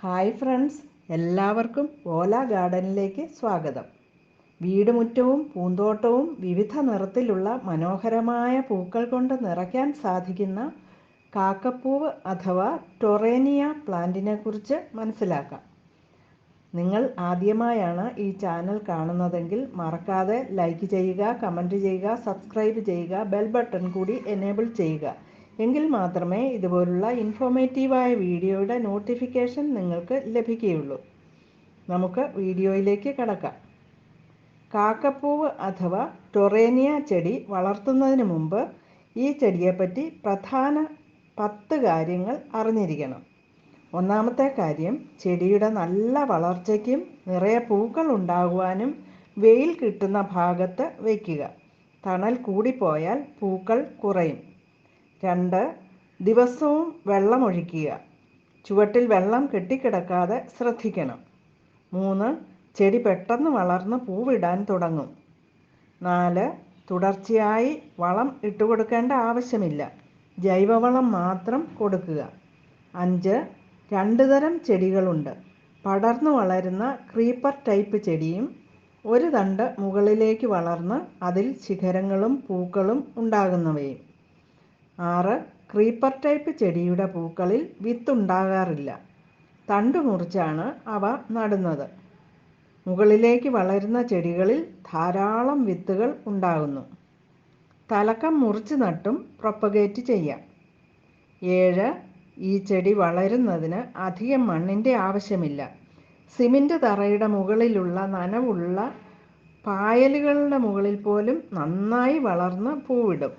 Hi friends, എല്ലാവർക്കും Bola ഗാർഡനിലേക്ക് സ്വാഗതം. വീടുമുറ്റവും പൂന്തോട്ടവും വിവിധ നിറത്തിലുള്ള മനോഹരമായ പൂക്കൾ കൊണ്ട് നിറയ്ക്കാൻ സാധിക്കുന്ന കാക്കപ്പൂവ് അഥവാ ടൊറേനിയ പ്ലാന്റിനെ കുറിച്ച് മനസ്സിലാക്കാം. നിങ്ങൾ ആദ്യമായാണ് ഈ ചാനൽ കാണുന്നതെങ്കിൽ മറക്കാതെ ലൈക്ക് ചെയ്യുക, കമൻറ്റ് ചെയ്യുക, സബ്സ്ക്രൈബ് ചെയ്യുക, ബെൽ ബട്ടൺ കൂടി എനേബിൾ ചെയ്യുക. എങ്കിൽ മാത്രമേ ഇതുപോലുള്ള ഇൻഫോർമേറ്റീവായ വീഡിയോയുടെ നോട്ടിഫിക്കേഷൻ നിങ്ങൾക്ക് ലഭിക്കുകയുള്ളൂ. നമുക്ക് വീഡിയോയിലേക്ക് കടക്കാം. കാക്കപ്പൂവ് അഥവാ ടൊറേനിയ ചെടി വളർത്തുന്നതിന് മുമ്പ് ഈ ചെടിയെപ്പറ്റി പ്രധാന 10 കാര്യങ്ങൾ അറിഞ്ഞിരിക്കണം. ഒന്നാമത്തെ കാര്യം, ചെടിയുടെ നല്ല വളർച്ചയ്ക്കും നിറയെ പൂക്കൾ ഉണ്ടാകുവാനും വെയിൽ കിട്ടുന്ന ഭാഗത്ത് വയ്ക്കുക. തണൽ കൂടിപ്പോയാൽ പൂക്കൾ കുറയും. 2. ദിവസവും വെള്ളമൊഴിക്കുക. ചുവട്ടിൽ വെള്ളം കെട്ടിക്കിടക്കാതെ ശ്രദ്ധിക്കണം. 3. ചെടി പെട്ടെന്ന് വളർന്ന് പൂവിടാൻ തുടങ്ങും. 4. തുടർച്ചയായി വളം ഇട്ടുകൊടുക്കേണ്ട ആവശ്യമില്ല, ജൈവവളം മാത്രം കൊടുക്കുക. 5. 2 തരം ചെടികളുണ്ട്. പടർന്നു വളരുന്ന ക്രീപ്പർ ടൈപ്പ് ചെടിയും ഒരു തണ്ട് മുകളിലേക്ക് വളർന്ന് അതിൽ ശിഖരങ്ങളും പൂക്കളും ഉണ്ടാകുന്നവയും. 6. ക്രീപ്പർ ടൈപ്പ് ചെടിയുടെ പൂക്കളിൽ വിത്തുണ്ടാകാറില്ല. തണ്ട് മുറിച്ചാണ് അവ നടുന്നത്. മുകളിലേക്ക് വളരുന്ന ചെടികളിൽ ധാരാളം വിത്തുകൾ ഉണ്ടാകുന്നു. തലക്കം മുറിച്ച് നട്ടും പ്രൊപ്പഗേറ്റ് ചെയ്യാം. 7. ഈ ചെടി വളരുന്നതിന് അധികം മണ്ണിൻ്റെ ആവശ്യമില്ല. സിമൻറ്റ് തറയുടെ മുകളിലുള്ള നനവുള്ള പായലുകളുടെ മുകളിൽ പോലും നന്നായി വളർന്ന് പൂവിടും.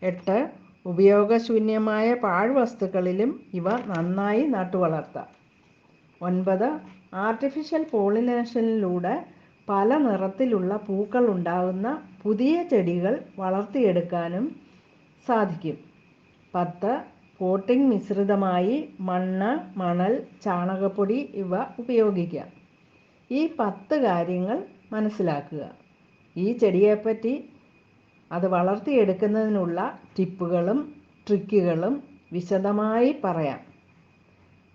8. ഉപയോഗശൂന്യമായ പാഴ്വസ്തുക്കളിലും ഇവ നന്നായി നട്ടുവളർത്താം. 9. ആർട്ടിഫിഷ്യൽ പോളിനേഷനിലൂടെ പല നിറത്തിലുള്ള പൂക്കൾ ഉണ്ടാകുന്ന പുതിയ ചെടികൾ വളർത്തിയെടുക്കാനും സാധിക്കും. 10. പോട്ടിംഗ് മിശ്രിതമായി മണ്ണ്, മണൽ, ചാണകപ്പൊടി ഇവ ഉപയോഗിക്കാം. ഈ 10 കാര്യങ്ങൾ മനസ്സിലാക്കുക. ഈ ചെടിയെപ്പറ്റി അത് വളർത്തിയെടുക്കുന്നതിനുള്ള ടിപ്പുകളും ട്രിക്കുകളും വിശദമായി പറയാം.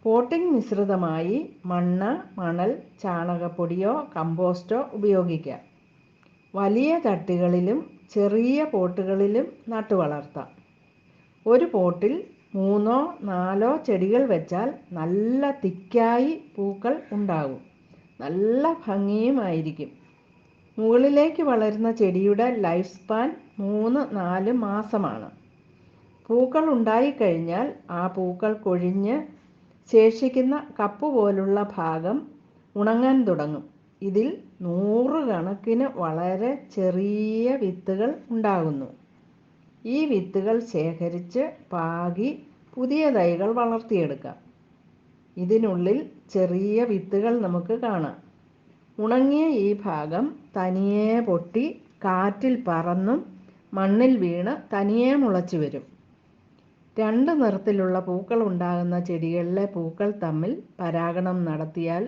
പോട്ടിംഗ് മിശ്രിതമായി മണ്ണ്, മണൽ, ചാണകപ്പൊടിയോ കമ്പോസ്റ്റോ ഉപയോഗിക്കാം. വലിയ ചട്ടികളിലും ചെറിയ പോട്ടുകളിലും നട്ടുവളർത്താം. ഒരു പോട്ടിൽ 3-4 ചെടികൾ വെച്ചാൽ നല്ല തിക്കായി പൂക്കൾ ഉണ്ടാകും. നല്ല ഭംഗിയുമായിരിക്കും. മുകളിലേക്ക് വളരുന്ന ചെടിയുടെ ലൈഫ് സ്പാൻ 3-4 മാസമാണ്. പൂക്കൾ ഉണ്ടായിക്കഴിഞ്ഞാൽ ആ പൂക്കൾ കൊഴിഞ്ഞ് ശേഷിക്കുന്ന കപ്പ് പോലുള്ള ഭാഗം ഉണങ്ങാൻ തുടങ്ങും. ഇതിൽ 100 കണക്കിന് വളരെ ചെറിയ വിത്തുകൾ ഉണ്ടാകുന്നു. ഈ വിത്തുകൾ ശേഖരിച്ച് പാകി പുതിയ തൈകൾ വളർത്തിയെടുക്കാം. ഇതിനുള്ളിൽ ചെറിയ വിത്തുകൾ നമുക്ക് കാണാം. ഉണങ്ങിയ ഈ ഭാഗം തനിയെ പൊട്ടി കാറ്റിൽ പറന്നും മണ്ണിൽ വീണ് തനിയെ മുളച്ചു വരും. 2 നിറത്തിലുള്ള പൂക്കൾ ഉണ്ടാകുന്ന ചെടികളിലെ പൂക്കൾ തമ്മിൽ പരാഗണം നടത്തിയാൽ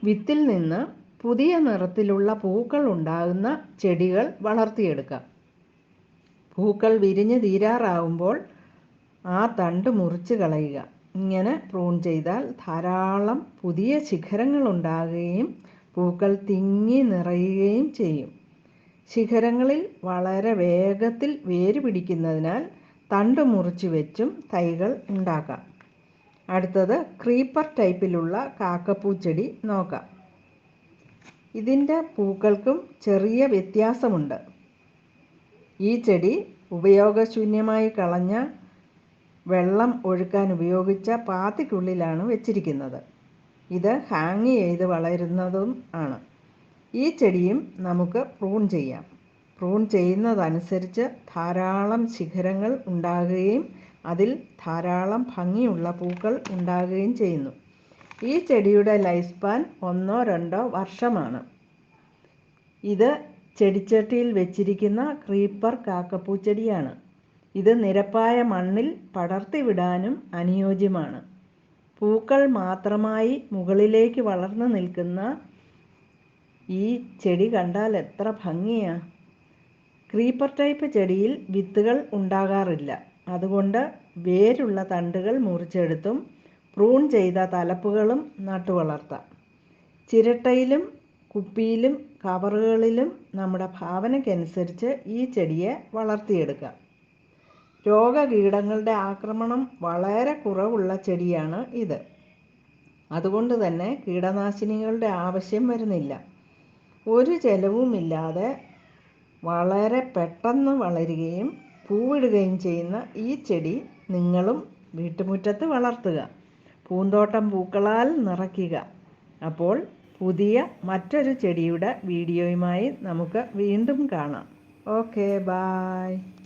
വിത്തിൽ നിന്ന് പുതിയ നിറത്തിലുള്ള പൂക്കൾ ഉണ്ടാകുന്ന ചെടികൾ വളർത്തിയെടുക്കാം. പൂക്കൾ വിരിഞ്ഞ് തീരാറാവുമ്പോൾ ആ തണ്ട് മുറിച്ച് കളയുക. ഇങ്ങനെ പ്രൂൺ ചെയ്താൽ ധാരാളം പുതിയ ശിഖരങ്ങൾ ഉണ്ടാകുകയും പൂക്കൾ തിങ്ങി നിറയുകയും ചെയ്യും. ശിഖരങ്ങളിൽ വളരെ വേഗത്തിൽ വേര് പിടിക്കുന്നതിനാൽ തണ്ട് മുറിച്ച് വെച്ചും തൈകൾ ഉണ്ടാക്കാം. അടുത്തത് ക്രീപ്പർ ടൈപ്പിലുള്ള കാക്കപ്പൂച്ചെടി നോക്കാം. ഇതിൻ്റെ പൂക്കൾക്കും ചെറിയ വ്യത്യാസമുണ്ട്. ഈ ചെടി ഉപയോഗശൂന്യമായി കളഞ്ഞ വെള്ളം ഒഴുക്കാൻ ഉപയോഗിച്ച പാത്തിക്കുള്ളിലാണ് വെച്ചിരിക്കുന്നത്. ഇത് ഹാങ് ചെയ്ത് വളരുന്നതും ആണ്. ഈ ചെടിയും നമുക്ക് പ്രൂൺ ചെയ്യാം. പ്രൂൺ ചെയ്യുന്നതനുസരിച്ച് ധാരാളം ശിഖരങ്ങൾ ഉണ്ടാകുകയും അതിൽ ധാരാളം ഭംഗിയുള്ള പൂക്കൾ ഉണ്ടാകുകയും ചെയ്യുന്നു. ഈ ചെടിയുടെ ലൈഫ് സ്പാൻ 1-2 വർഷമാണ്. ഇത് ചെടിച്ചട്ടിയിൽ വെച്ചിരിക്കുന്ന ക്രീപ്പർ കാക്കപ്പൂച്ചെടിയാണ്. ഇത് നിരപ്പായ മണ്ണിൽ പടർത്തിവിടാനും അനുയോജ്യമാണ്. പൂക്കൾ മാത്രമായി മുകളിലേക്ക് വളർന്നു നിൽക്കുന്ന ഈ ചെടി കണ്ടാൽ എത്ര ഭംഗിയാ. ക്രീപ്പർ ടൈപ്പ് ചെടിയിൽ വിത്തുകൾ ഉണ്ടാകാറില്ല. അതുകൊണ്ട് വേരുള്ള തണ്ടുകൾ മുറിച്ചെടുത്തും പ്രൂൺ ചെയ്ത തലപ്പുകളും നട്ടുവളർത്താം. ചിരട്ടയിലും കുപ്പിയിലും കവറുകളിലും നമ്മുടെ ഭാവനയ്ക്കനുസരിച്ച് ഈ ചെടിയെ വളർത്തിയെടുക്കാം. രോഗകീടങ്ങളുടെ ആക്രമണം വളരെ കുറവുള്ള ചെടിയാണ് ഇത്. അതുകൊണ്ട് തന്നെ കീടനാശിനികളുടെ ആവശ്യം വരുന്നില്ല. ഒരു ചെലവുമില്ലാതെ വളരെ പെട്ടെന്ന് വളരുകയും പൂവിടുകയും ചെയ്യുന്ന ഈ ചെടി നിങ്ങളും വീട്ടുമുറ്റത്ത് വളർത്തുക. പൂന്തോട്ടം പൂക്കളാൽ നിറയ്ക്കുക. അപ്പോൾ പുതിയ മറ്റൊരു ചെടിയുടെ വീഡിയോയുമായി നമുക്ക് വീണ്ടും കാണാം. Okay, bye.